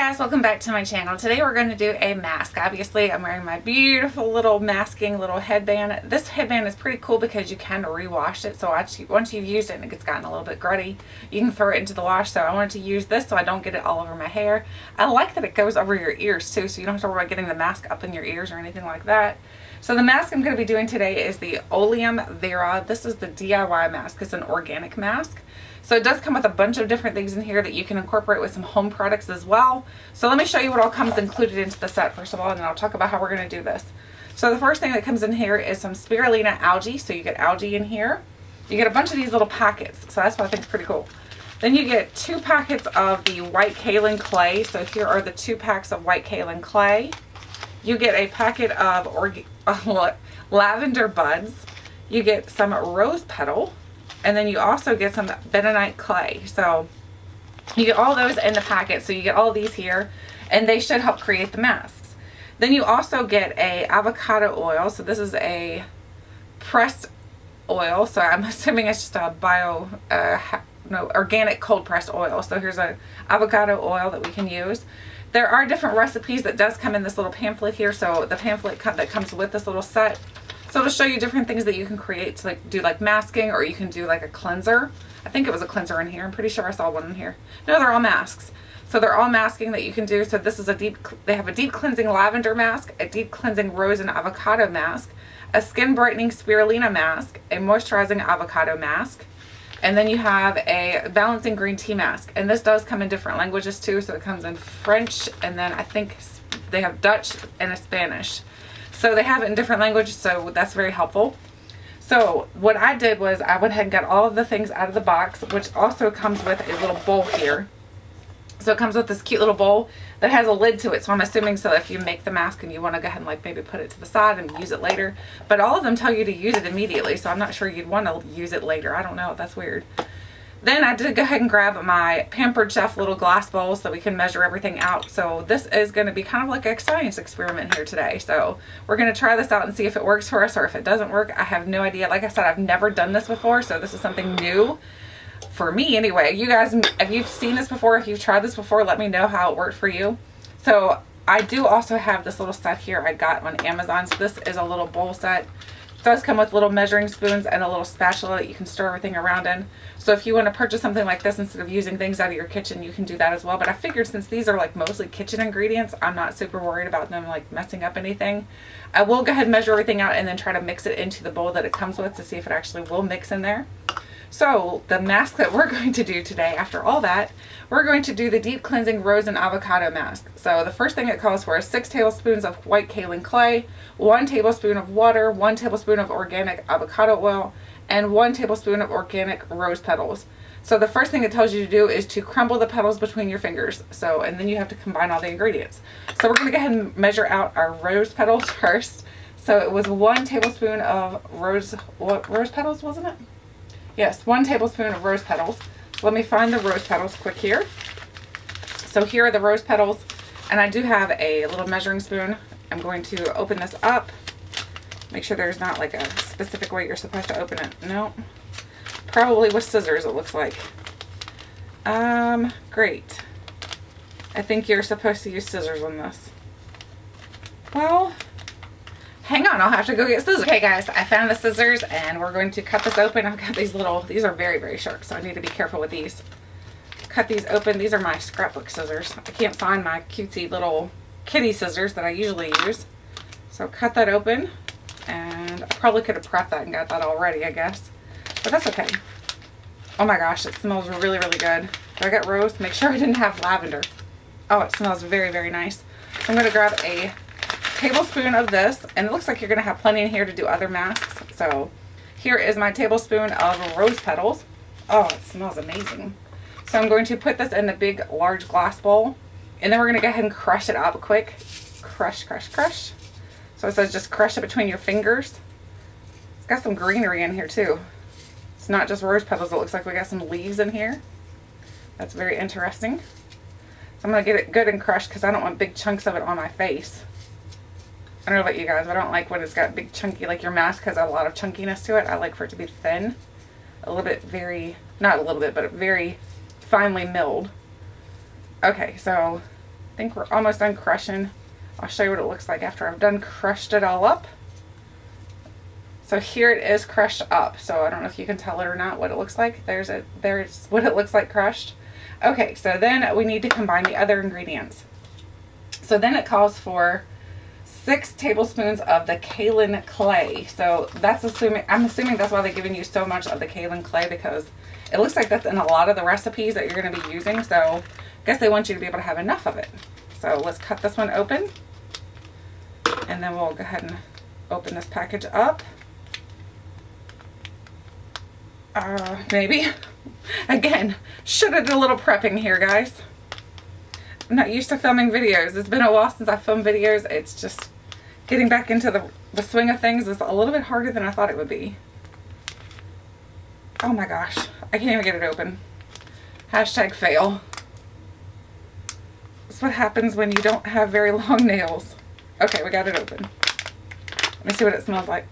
Guys, welcome back to my channel. Today we're going to do a mask. Obviously I'm wearing my beautiful little masking little headband. This headband is pretty cool because you can rewash it, so once you've used it and it gets gotten a little bit gruddy, you can throw it into the wash. So I wanted to use this so I don't get it all over my hair. I like that it goes over your ears too, so you don't have to worry about getting the mask up in your ears or anything like that. So the mask I'm going to be doing today is the Oleum Vera. This is the DIY mask. It's an organic mask. So it does come with a bunch of different things in here that you can incorporate with some home products as well. So let me show you what all comes included into the set first of all, and then I'll talk about how we're going to do this. So the first thing that comes in here is some spirulina algae. So you get algae in here. You get a bunch of these little packets. So that's what I think is pretty cool. Then you get 2 packets of the white kaolin clay. So here are the 2 packs of white kaolin clay. You get a packet of lavender buds. You get some rose petal. And then you also get some bentonite clay. So you get all those in the packet. So you get all these here, and they should help create the masks. Then you also get a avocado oil. So this is a pressed oil. So I'm assuming it's just a organic cold pressed oil. So here's a avocado oil that we can use. There are different recipes that does come in this little pamphlet here. So the pamphlet that comes with this little set. So it'll show you different things that you can create to do masking, or you can do like a cleanser. I think it was a cleanser in here. I'm pretty sure I saw one in here. No, they're all masks. So they're all masking that you can do. So this is they have a deep cleansing lavender mask, a deep cleansing rose and avocado mask, a skin brightening spirulina mask, a moisturizing avocado mask, and then you have a balancing green tea mask. And this does come in different languages too. So it comes in French, and then I think they have Dutch and a Spanish. So they have it in different languages, so that's very helpful. So what I did was I went ahead and got all of the things out of the box, which also comes with a little bowl here. So it comes with this cute little bowl that has a lid to it. So I'm assuming so if you make the mask and you want to go ahead and maybe put it to the side and use it later. But all of them tell you to use it immediately, so I'm not sure you'd want to use it later. I don't know. That's weird. Then I did go ahead and grab my Pampered Chef little glass bowl so we can measure everything out. So this is going to be kind of like a science experiment here today. So we're going to try this out and see if it works for us, or if it doesn't work. I have no idea. Like I said, I've never done this before, so this is something new for me anyway. You guys, if you've seen this before, if you've tried this before, let me know how it worked for you. So I do also have this little set here I got on Amazon. So this is a little bowl set. It does come with little measuring spoons and a little spatula that you can stir everything around in. So if you want to purchase something like this instead of using things out of your kitchen, you can do that as well. But I figured since these are mostly kitchen ingredients, I'm not super worried about them messing up anything. I will go ahead and measure everything out and then try to mix it into the bowl that it comes with to see if it actually will mix in there. So the mask that we're going to do today, after all that, we're going to do the deep cleansing rose and avocado mask. So the first thing it calls for is 6 tablespoons of white kaolin clay, 1 tablespoon of water, 1 tablespoon of organic avocado oil, and 1 tablespoon of organic rose petals. So the first thing it tells you to do is to crumble the petals between your fingers. So, and then you have to combine all the ingredients. So we're going to go ahead and measure out our rose petals first. So it was 1 tablespoon of rose petals, wasn't it? Yes, 1 tablespoon of rose petals. So let me find the rose petals quick here. So here are the rose petals, and I do have a little measuring spoon. I'm going to open this up. Make sure there's not a specific way you're supposed to open it. No. Probably with scissors, it looks like. Great. I think you're supposed to use scissors on this. Well, hang on, I'll have to go get scissors. Okay guys, I found the scissors and we're going to cut this open. I've got these these are very, very sharp, so I need to be careful with these. Cut these open. These are my scrapbook scissors. I can't find my cutesy little kitty scissors that I usually use. So cut that open, and I probably could have prepped that and got that already, I guess. But that's okay. Oh my gosh, it smells really, really good. Did I get rose? Make sure I didn't have lavender. Oh, it smells very, very nice. So I'm going to grab a tablespoon of this, and it looks like you're going to have plenty in here to do other masks. So here is my tablespoon of rose petals. Oh, it smells amazing. So I'm going to put this in a big large glass bowl, and then we're going to go ahead and crush it up quick. Crush, crush, crush. So it says just crush it between your fingers. It's got some greenery in here too. It's not just rose petals. It looks like we got some leaves in here. That's very interesting. So I'm going to get it good and crushed because I don't want big chunks of it on my face. I don't know about you guys, but I don't like when it's got big chunky, like your mask has a lot of chunkiness to it. I like for it to be thin. A little bit not a little bit, but very finely milled. Okay, so think we're almost done crushing. I'll show you what it looks like after I've done crushed it all up. So here it is crushed up. So I don't know if you can tell it or not what it looks like. There's what it looks like crushed. Okay, so then we need to combine the other ingredients. So then it calls for 6 tablespoons of the kaolin clay. So that's I'm assuming that's why they're giving you so much of the kaolin clay, because it looks like that's in a lot of the recipes that you're going to be using. So I guess they want you to be able to have enough of it. So let's cut this one open, and then we'll go ahead and open this package up. Maybe. Again, should have done a little prepping here, guys. I'm not used to filming videos. It's been a while since I filmed videos. It's just getting back into the swing of things is a little bit harder than I thought it would be. Oh my gosh. I can't even get it open. Hashtag fail. That's what happens when you don't have very long nails. Okay, we got it open. Let me see what it smells like.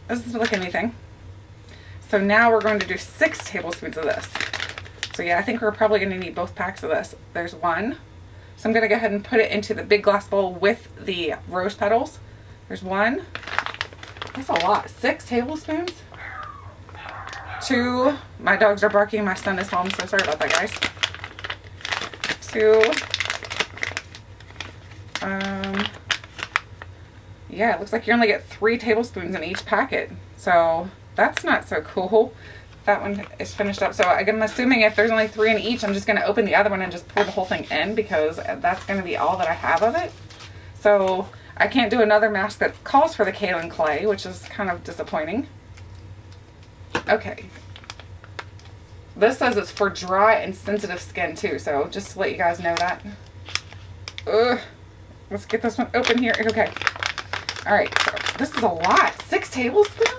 This doesn't look like anything. So now we're going to do 6 tablespoons of this. So yeah, I think we're probably going to need both packs of this. There's 1. So I'm going to go ahead and put it into the big glass bowl with the rose petals. There's 1. That's a lot. 6 tablespoons. 2. My dogs are barking. My son is home, so sorry about that, guys. 2. Yeah, it looks like you only get 3 tablespoons in each packet. So that's not so cool. That one is finished up. So I'm assuming if there's only 3 in each, I'm just going to open the other one and just pour the whole thing in, because that's going to be all that I have of it. So I can't do another mask that calls for the kaolin clay, which is kind of disappointing. Okay. This says it's for dry and sensitive skin too, so just to let you guys know that. Ugh. Let's get this one open here. Okay. Alright, so this is a lot. 6 tablespoons?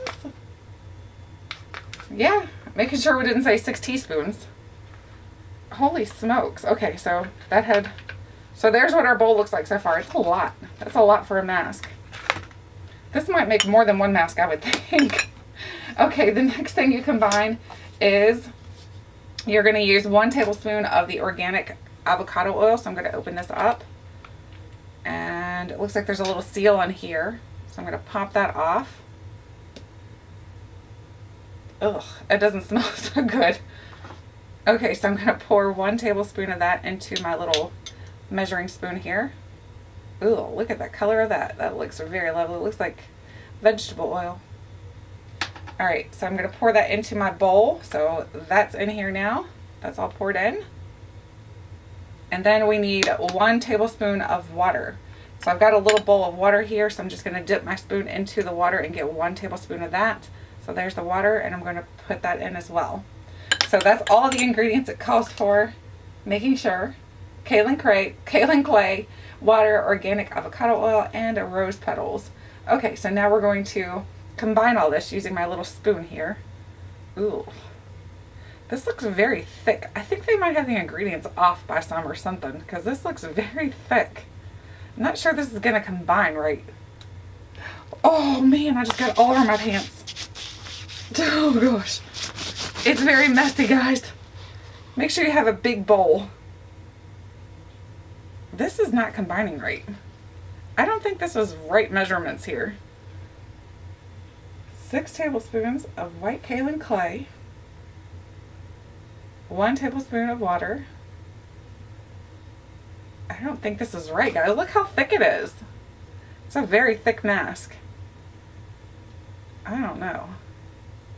Yeah, making sure we didn't say 6 teaspoons. Holy smokes. Okay, so so there's what our bowl looks like so far. It's a lot. That's a lot for a mask. This might make more than one mask, I would think. Okay, the next thing you combine is you're going to use 1 tablespoon of the organic avocado oil. So I'm going to open this up. And it looks like there's a little seal on here. So I'm going to pop that off. Ugh, it doesn't smell so good. Okay, so I'm going to pour 1 tablespoon of that into my little measuring spoon here. Ooh, look at the color of that. That looks very lovely. It looks like vegetable oil. Alright, so I'm going to pour that into my bowl. So that's in here now. That's all poured in. And then we need 1 tablespoon of water. So I've got a little bowl of water here, so I'm just going to dip my spoon into the water and get 1 tablespoon of that. So there's the water, and I'm going to put that in as well. So that's all the ingredients it calls for. Making sure. Kaolin clay, water, organic avocado oil, and rose petals. Okay, so now we're going to combine all this using my little spoon here. Ooh. This looks very thick. I think they might have the ingredients off by some or something, because this looks very thick. I'm not sure this is going to combine right. Oh man, I just got it all over my pants. Oh gosh. It's very messy, guys. Make sure you have a big bowl. This is not combining right. I don't think this was right measurements here. 6 tablespoons of white kaolin clay. 1 tablespoon of water. I don't think this is right, guys. Look how thick it is. It's a very thick mask. I don't know.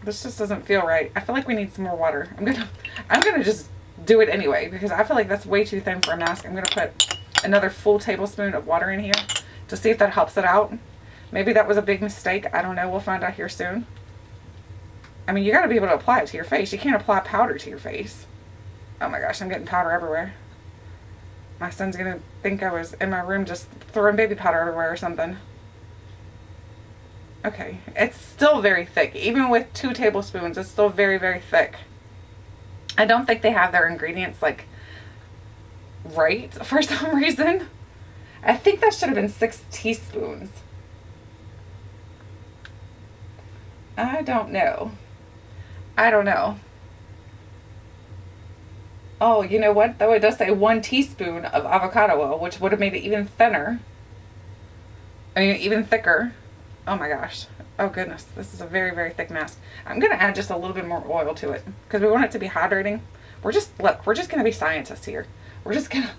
This just doesn't feel right. I feel like we need some more water. I'm gonna just do it anyway, because I feel like that's way too thin for a mask. I'm gonna put another full tablespoon of water in here to see if that helps it out. Maybe that was a big mistake. I don't know. We'll find out here soon. I mean, you got to be able to apply it to your face. You can't apply powder to your face. Oh my gosh, I'm getting powder everywhere. My son's going to think I was in my room just throwing baby powder everywhere or something. Okay, it's still very thick. Even with 2 tablespoons, it's still very, very thick. I don't think they have their ingredients, like, right for some reason. I think that should have been 6 teaspoons. I don't know. I don't know. Oh, you know what? Though it does say 1 teaspoon of avocado oil, which would have made it even thinner. I mean, even thicker. Oh my gosh. Oh goodness. This is a very, very thick mask. I'm going to add just a little bit more oil to it because we want it to be hydrating. Look, we're just going to be scientists here. We're just going to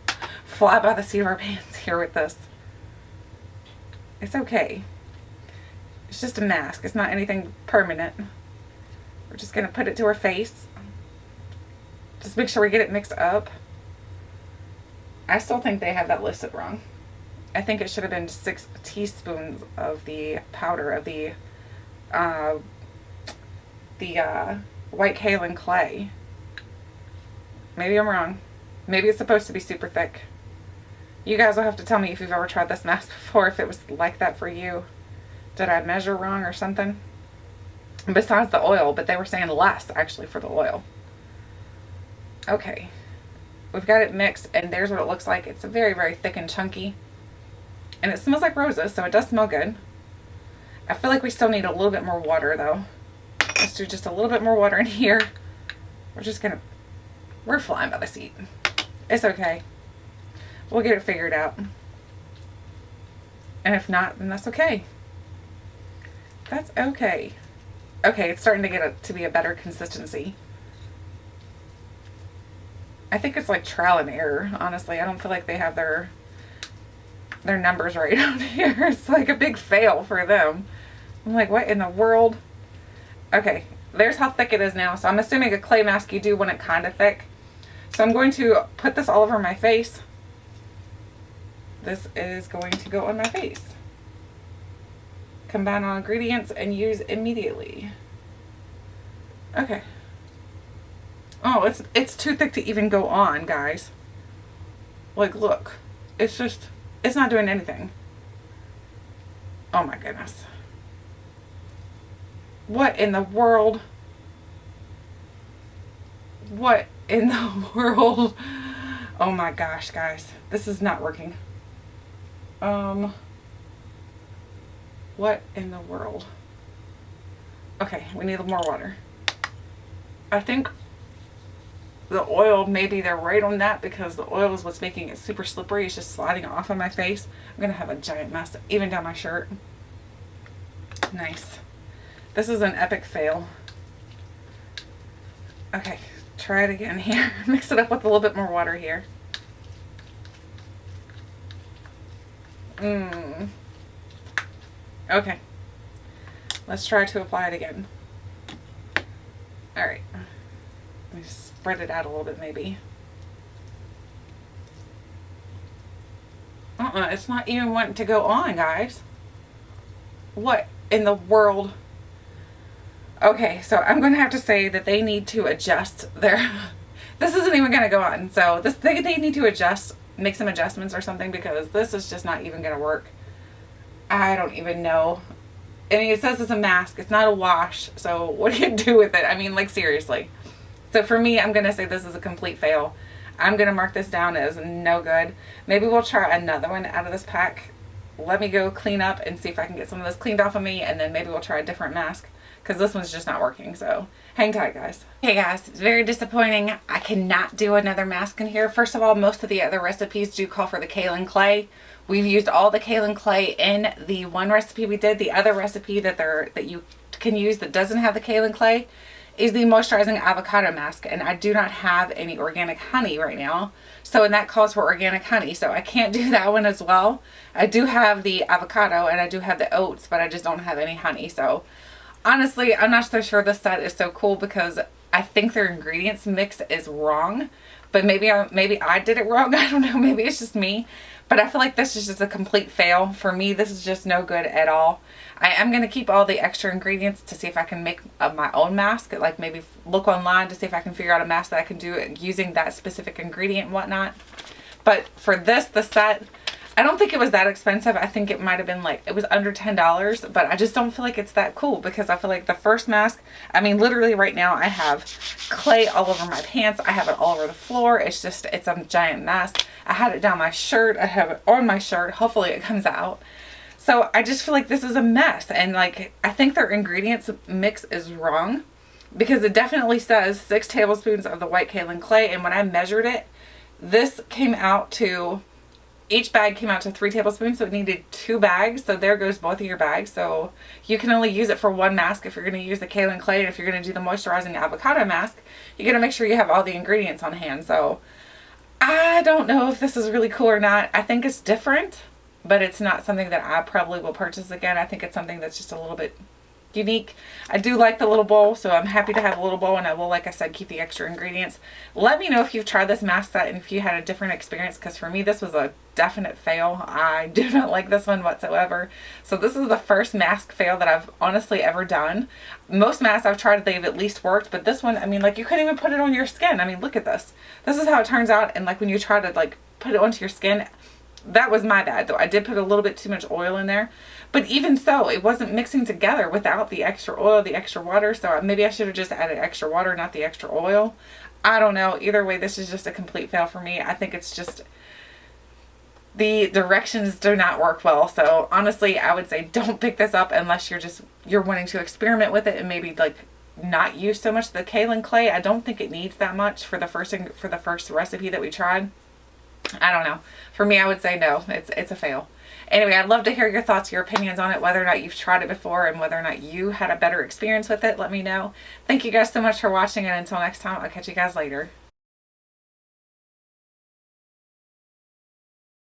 fly by the seat of our pants here with this. It's okay. It's just a mask. It's not anything permanent. We're just going to put it to our face. Just make sure we get it mixed up. I still think they have that listed wrong. I think it should have been 6 teaspoons of the powder of the white kaolin clay. Maybe I'm wrong. Maybe it's supposed to be super thick. You guys will have to tell me if you've ever tried this mask before, if it was like that for you. Did I measure wrong or something? Besides the oil, but they were saying less actually for the oil. Okay. We've got it mixed, and there's what it looks like. It's very, very thick and chunky. And it smells like roses, so it does smell good. I feel like we still need a little bit more water, though. Let's do just a little bit more water in here. We're flying by the seat. It's okay. We'll get it figured out. And if not, then that's okay. That's okay. Okay, it's starting to get to be a better consistency. I think it's like trial and error, honestly. I don't feel like they have their numbers right out here. It's like a big fail for them. I'm like, what in the world? Okay, there's how thick it is now. So I'm assuming a clay mask, you do want it kind of thick. So I'm going to put this all over my face. This is going to go on my face. Combine all ingredients and use immediately. Okay. Oh, it's too thick to even go on, guys. Like, look. It's not doing anything. Oh my goodness. What in the world? What in the world? Oh my gosh, guys. This is not working. What in the world? Okay, we need more water. I think the oil, maybe they're right on that because the oil is what's making it super slippery. It's just sliding off of my face. I'm going to have a giant mess even down my shirt. Nice. This is an epic fail. Okay, try it again here. Mix it up with a little bit more water here. Okay. Let's try to apply it again. Alright. Let me spread it out a little bit maybe. It's not even wanting to go on, guys. What in the world? Okay, so I'm going to have to say that they need to adjust their... This isn't even going to go on. So they need to make some adjustments or something because this is just not even going to work. I don't even know. I mean, it says it's a mask. It's not a wash. So what do you do with it? I mean, like, seriously. So for me, I'm going to say this is a complete fail. I'm going to mark this down as no good. Maybe we'll try another one out of this pack. Let me go clean up and see if I can get some of this cleaned off of me. And then maybe we'll try a different mask because this one's just not working. So hang tight, guys. Hey, guys. It's very disappointing. I cannot do another mask in here. First of all, most of the other recipes do call for the kaolin clay. We've used all the kaolin clay in the one recipe we did. The other recipe that you can use that doesn't have the kaolin clay is the moisturizing avocado mask, and I do not have any organic honey right now, so and that calls for organic honey, so I can't do that one as well. I do have the avocado and I do have the oats, but I just don't have any honey. So honestly, I'm not so sure this set is so cool because I think their ingredients mix is wrong, but maybe I did it wrong. I don't know, maybe it's just me. But I feel like this is just a complete fail. For me, this is just no good at all. I am going to keep all the extra ingredients to see if I can make my own mask. Like maybe look online to see if I can figure out a mask that I can do using that specific ingredient and whatnot. But for the set, I don't think it was that expensive. I think it might have been it was under $10. But I just don't feel like it's that cool because I feel like the first mask, I mean, literally right now I have clay all over my pants. I have it all over the floor. It's a giant mess. I had it down my shirt. I have it on my shirt. Hopefully it comes out. So I just feel like this is a mess. And I think their ingredients mix is wrong. because it definitely says 6 tablespoons of the white kaolin clay. And when I measured it, this came out to, each bag came out to 3 tablespoons, so it needed 2 bags. So there goes both of your bags. So you can only use it for 1 mask if you're going to use the kaolin clay. And if you're going to do the moisturizing avocado mask, you're going to make sure you have all the ingredients on hand. So I don't know if this is really cool or not. I think it's different, but it's not something that I probably will purchase again. I think it's something that's just a little bit unique. I do like the little bowl, so I'm happy to have a little bowl, and I will, like I said, keep the extra ingredients. Let me know if you've tried this mask set and if you had a different experience, because for me this was a definite fail. I do not like this one whatsoever. So this is the first mask fail that I've honestly ever done. Most masks I've tried, they've at least worked, but this one, I mean, like, you couldn't even put it on your skin. I mean, look at this. This is how it turns out, and like when you try to like put it onto your skin, that was my bad though. I did put a little bit too much oil in there. But even so, it wasn't mixing together without the extra oil, the extra water. So maybe I should have just added extra water, not the extra oil. I don't know. Either way, this is just a complete fail for me. I think it's just, the directions do not work well. So honestly, I would say don't pick this up unless you're wanting to experiment with it and maybe like not use so much the kaolin clay. I don't think it needs that much for the first recipe that we tried. I don't know. For me, I would say no. It's a fail. Anyway, I'd love to hear your thoughts, your opinions on it, whether or not you've tried it before and whether or not you had a better experience with it. Let me know. Thank you guys so much for watching, and until next time, I'll catch you guys later.